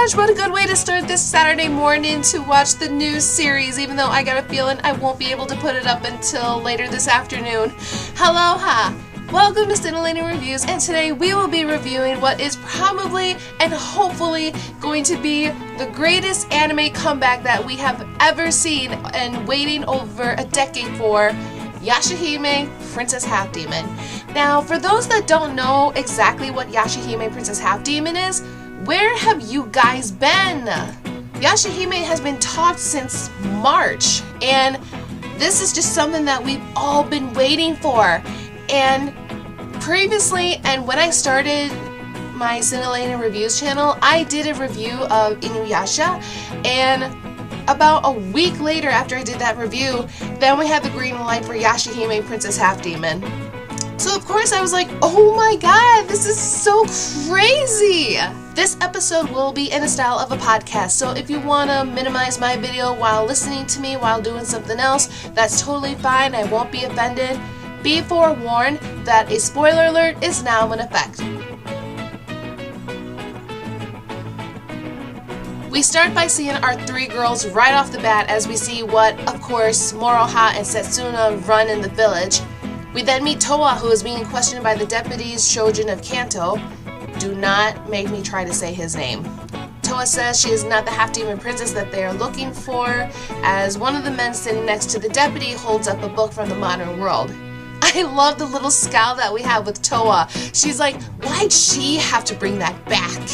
gosh, what a good way to start this Saturday morning to watch the new series, even though I got a feeling I won't be able to put it up until later this afternoon. Aloha! Welcome to Scintillating Reviews, and today we will be reviewing what is probably and hopefully going to be the greatest anime comeback that we have ever seen and waiting over a decade for, Yashahime, Princess Half Demon. Now, for those that don't know exactly what Yashahime, Princess Half Demon is, where have you guys been? Yashahime has been taught since March, and this is just something that we've all been waiting for. And previously, and when I started my Scintillating Reviews channel, I did a review of Inuyasha, and about a week later after I did that review, then we had the green light for Yashahime, Princess Half Demon. So of course I was like, oh my god, this is so crazy! This episode will be in the style of a podcast, so if you want to minimize my video while listening to me while doing something else, that's totally fine, I won't be offended. Be forewarned that a spoiler alert is now in effect. We start by seeing our three girls right off the bat as we see what, of course, Moroha and Setsuna run in the village. We then meet Towa, who is being questioned by the deputies Shojin of Kanto. Do not make me try to say his name. Towa says she is not the half-demon princess that they are looking for, as one of the men sitting next to the deputy holds up a book from the modern world. I love the little scowl that we have with Towa. She's like, why'd she have to bring that back?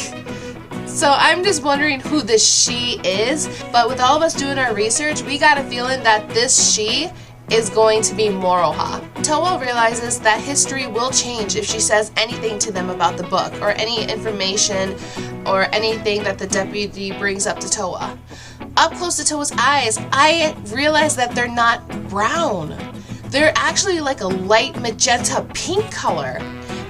So I'm just wondering who this she is, but with all of us doing our research, we got a feeling that this she is going to be Moroha. Towa realizes that history will change if she says anything to them about the book, or any information, or anything that the deputy brings up to Towa. Up close to Towa's eyes, I realize that they're not brown. They're actually like a light magenta pink color.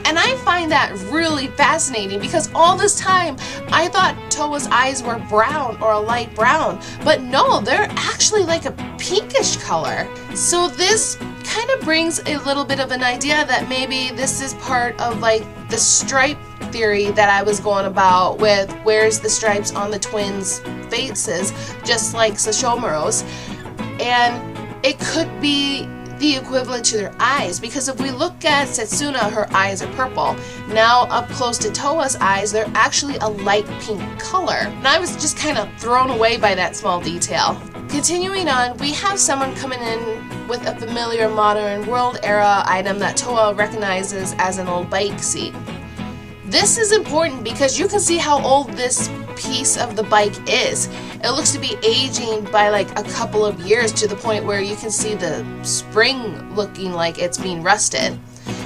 And I find that really fascinating because all this time I thought Towa's eyes were brown or a light brown, but no, they're actually like a pinkish color. So this kind of brings a little bit of an idea that maybe this is part of like the stripe theory that I was going about with where's the stripes on the twins' faces, just like Sashomaru's. And it could be the equivalent to their eyes, because if we look at Setsuna, her eyes are purple. Now up close to Towa's eyes, they're actually a light pink color. And I was just kind of thrown away by that small detail. Continuing on, we have someone coming in with a familiar modern world era item that Towa recognizes as an old bike seat. This is important because you can see how old this piece of the bike is. It looks to be aging by like a couple of years to the point where you can see the spring looking like it's being rusted.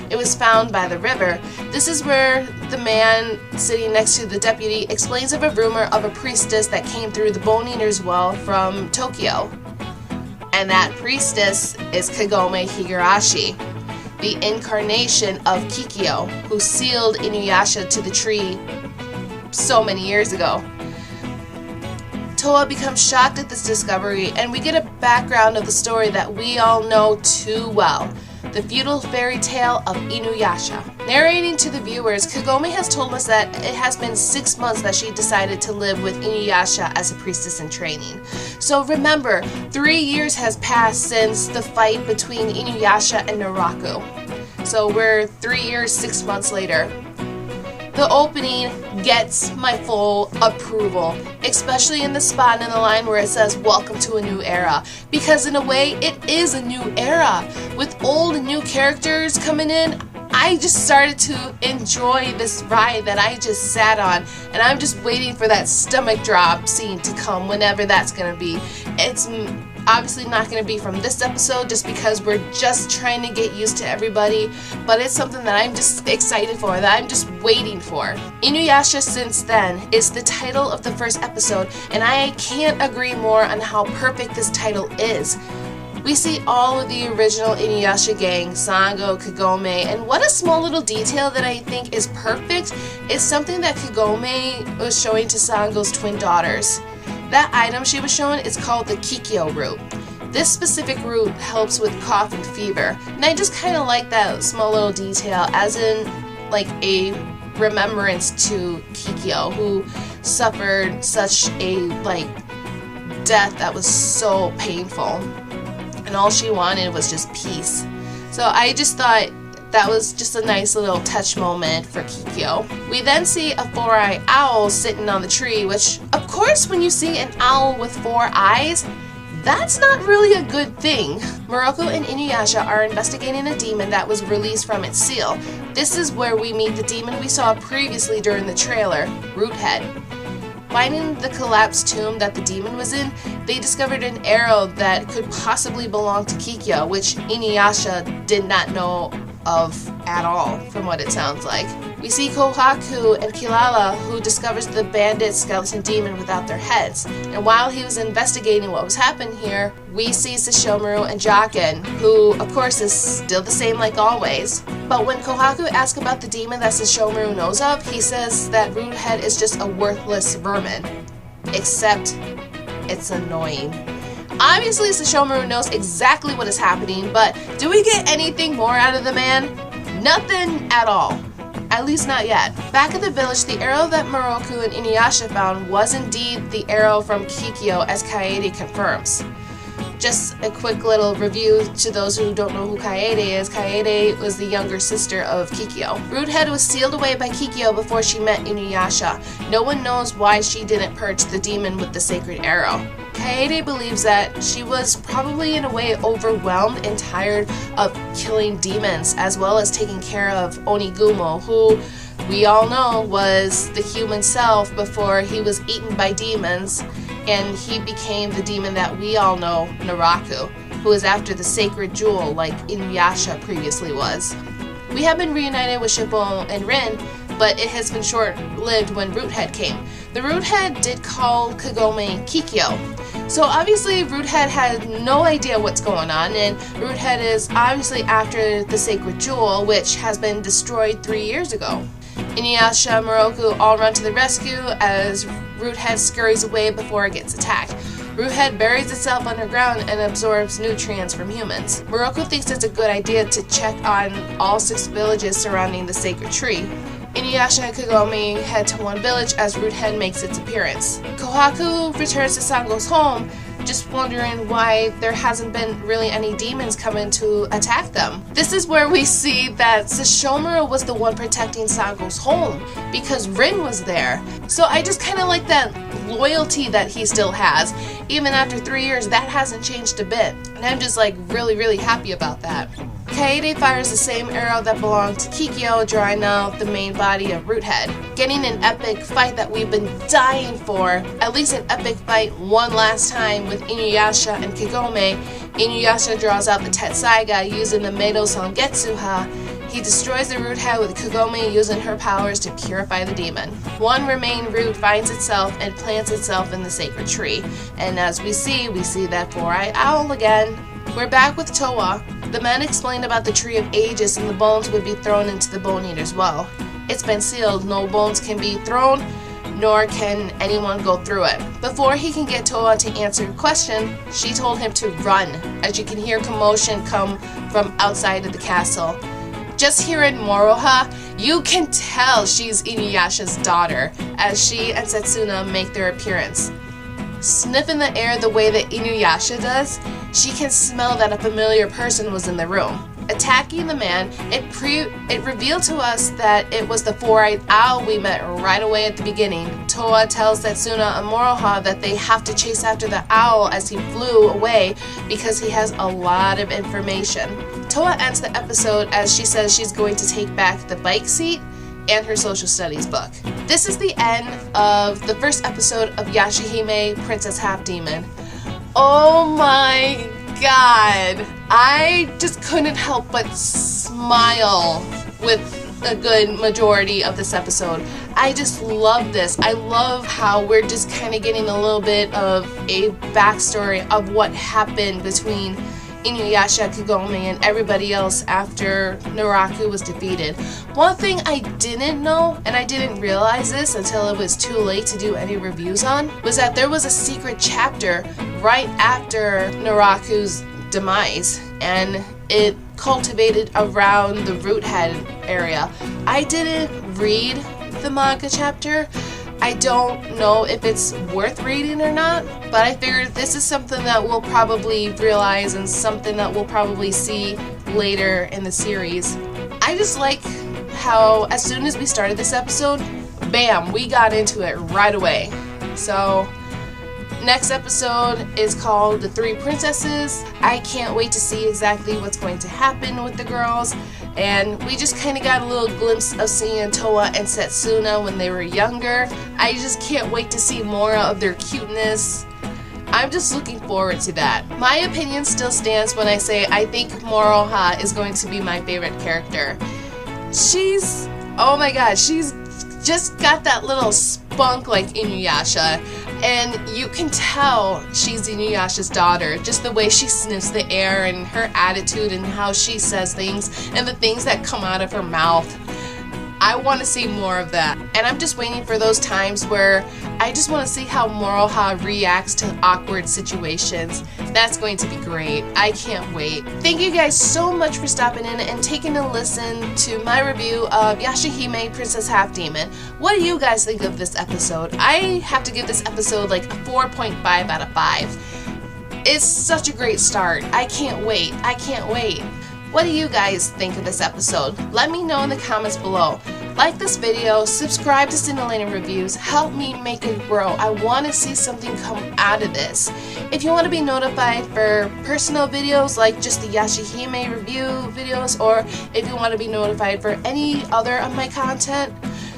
It was found by the river. This is where the man sitting next to the deputy explains of a rumor of a priestess that came through the Bone Eater's Well from Tokyo. And that priestess is Kagome Higurashi, the incarnation of Kikyo, who sealed Inuyasha to the tree so many years ago. Towa becomes shocked at this discovery, and we get a background of the story that we all know too well, the feudal fairy tale of Inuyasha. Narrating to the viewers, Kagome has told us that it has been 6 months that she decided to live with Inuyasha as a priestess in training. So remember, 3 years has passed since the fight between Inuyasha and Naraku. So we're 3 years, 6 months later. The opening gets my full approval, especially in the spot in the line where it says welcome to a new era, because in a way it is a new era. With old and new characters coming in, I just started to enjoy this ride that I just sat on, and I'm just waiting for that stomach drop scene to come whenever that's going to be. It's obviously not going to be from this episode just because we're just trying to get used to everybody, but it's something that I'm just excited for, that I'm just waiting for. Inuyasha Since Then is the title of the first episode, and I can't agree more on how perfect this title is. We see all of the original Inuyasha gang, Sango, Kagome, and what a small little detail that I think is perfect is something that Kagome was showing to Sango's twin daughters. That item she was showing is called the Kikyo root. This specific root helps with cough and fever, and I just kind of like that small little detail, as in like a remembrance to Kikyo, who suffered such a death that was so painful, and all she wanted was just peace. So I just thought that was just a nice little touch moment for Kikyo. We then see a four-eyed owl sitting on the tree, which, of course, when you see an owl with 4 eyes, that's not really a good thing. Moroku and Inuyasha are investigating a demon that was released from its seal. This is where we meet the demon we saw previously during the trailer, Roothead. Finding the collapsed tomb that the demon was in, they discovered an arrow that could possibly belong to Kikyo, which Inuyasha did not know of at all, from what it sounds like. We see Kohaku and Kilala, who discovers the bandit skeleton demon without their heads. And while he was investigating what was happening here, we see Sesshomaru and Jaken, who of course is still the same like always. But when Kohaku asks about the demon that Sesshomaru knows of, he says that Roothead is just a worthless vermin. Except it's annoying. Obviously, Sesshomaru knows exactly what is happening, but do we get anything more out of the man? Nothing at all. At least not yet. Back at the village, the arrow that Moroku and Inuyasha found was indeed the arrow from Kikyo, as Kaede confirms. Just a quick little review to those who don't know who Kaede is. Kaede was the younger sister of Kikyo. Roothead was sealed away by Kikyo before she met Inuyasha. No one knows why she didn't purge the demon with the sacred arrow. Kaede believes that she was probably in a way overwhelmed and tired of killing demons, as well as taking care of Onigumo, who we all know was the human self before he was eaten by demons, and he became the demon that we all know, Naraku, who is after the sacred jewel like Inuyasha previously was. We have been reunited with Shippo and Rin, but it has been short-lived when Roothead came. The Roothead did call Kagome Kikyo. So obviously Roothead had no idea what's going on, and Roothead is obviously after the sacred jewel, which has been destroyed 3 years ago. Inuyasha and Moroku all run to the rescue as Roothead scurries away before it gets attacked. Roothead buries itself underground and absorbs nutrients from humans. Moroku thinks it's a good idea to check on all 6 villages surrounding the sacred tree. Inuyasha and Kagome head to one village as Roothead makes its appearance. Kohaku returns to Sango's home, just wondering why there hasn't been really any demons coming to attack them. This is where we see that Sesshomaru was the one protecting Sango's home, because Rin was there. So I just kind of like that loyalty that he still has. Even after 3 years, that hasn't changed a bit. And I'm just really happy about that. Kaede fires the same arrow that belonged to Kikyo, drawing out the main body of Roothead. Getting an epic fight that we've been dying for, at least an epic fight one last time with Inuyasha and Kagome. Inuyasha draws out the Tetsaiga using the Medo Sangetsuha. He destroys the Roothead with Kagome using her powers to purify the demon. One remaining root finds itself and plants itself in the sacred tree. And as we see that 4-eyed owl again. We're back with Towa. The men explained about the Tree of Ages and the bones would be thrown into the Bone Eater's well. It's been sealed. No bones can be thrown, nor can anyone go through it. Before he can get Towa to answer a question, she told him to run, as you can hear commotion come from outside of the castle. Just hearing Moroha, you can tell she's Inuyasha's daughter, as she and Setsuna make their appearance. Sniffing the air the way that Inuyasha does, she can smell that a familiar person was in the room. Attacking the man, it revealed to us that it was the 4-eyed owl we met right away at the beginning. Towa tells Setsuna and Moroha that they have to chase after the owl as he flew away because he has a lot of information. Towa ends the episode as she says she's going to take back the bike seat and her social studies book. This is the end of the first episode of Yashahime, Princess Half Demon. Oh my god, I just couldn't help but smile with a good majority of this episode. I just love this. I love how we're just kind of getting a little bit of a backstory of what happened between Inuyasha, Kagome, and everybody else after Naraku was defeated. One thing I didn't know, and I didn't realize this until it was too late to do any reviews on, was that there was a secret chapter right after Naraku's demise, and it cultivated around the Roothead area. I didn't read the manga chapter, I don't know if it's worth reading or not, but I figured this is something that we'll probably realize and something that we'll probably see later in the series. I just like how as soon as we started this episode, bam, we got into it right away. So next episode is called The Three Princesses. I can't wait to see exactly what's going to happen with the girls. And we just kind of got a little glimpse of seeing Toa and Setsuna when they were younger. I just can't wait to see more of their cuteness. I'm just looking forward to that. My opinion still stands when I say I think Moroha is going to be my favorite character. She's, oh my god, she's just got that little spunk like Inuyasha, and you can tell she's Inuyasha's daughter, just the way she sniffs the air and her attitude and how she says things and the things that come out of her mouth. I want to see more of that, and I'm just waiting for those times where I just want to see how Moroha reacts to awkward situations. That's going to be great. I can't wait. Thank you guys so much for stopping in and taking a listen to my review of Yashahime Princess Half Demon. What do you guys think of this episode? I have to give this episode like a 4.5 out of 5. It's such a great start. I can't wait. I can't wait. What do you guys think of this episode? Let me know in the comments below. Like this video, subscribe to Cinderella Reviews, help me make it grow. I want to see something come out of this. If you want to be notified for personal videos like just the Yashahime review videos, or if you want to be notified for any other of my content,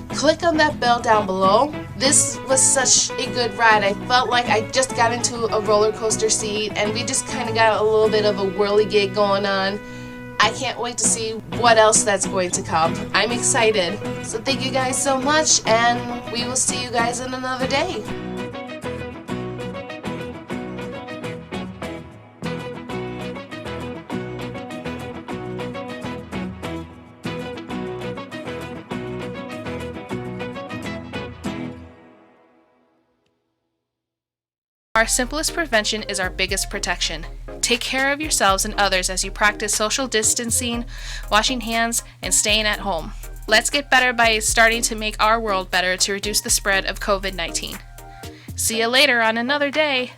click on that bell down below. This was such a good ride. I felt like I just got into a roller coaster seat and we just kind of got a little bit of a whirligig going on. I can't wait to see what else that's going to come. I'm excited. So thank you guys so much, and we will see you guys in another day. Our simplest prevention is our biggest protection. Take care of yourselves and others as you practice social distancing, washing hands, and staying at home. Let's get better by starting to make our world better to reduce the spread of COVID-19. See you later on another day.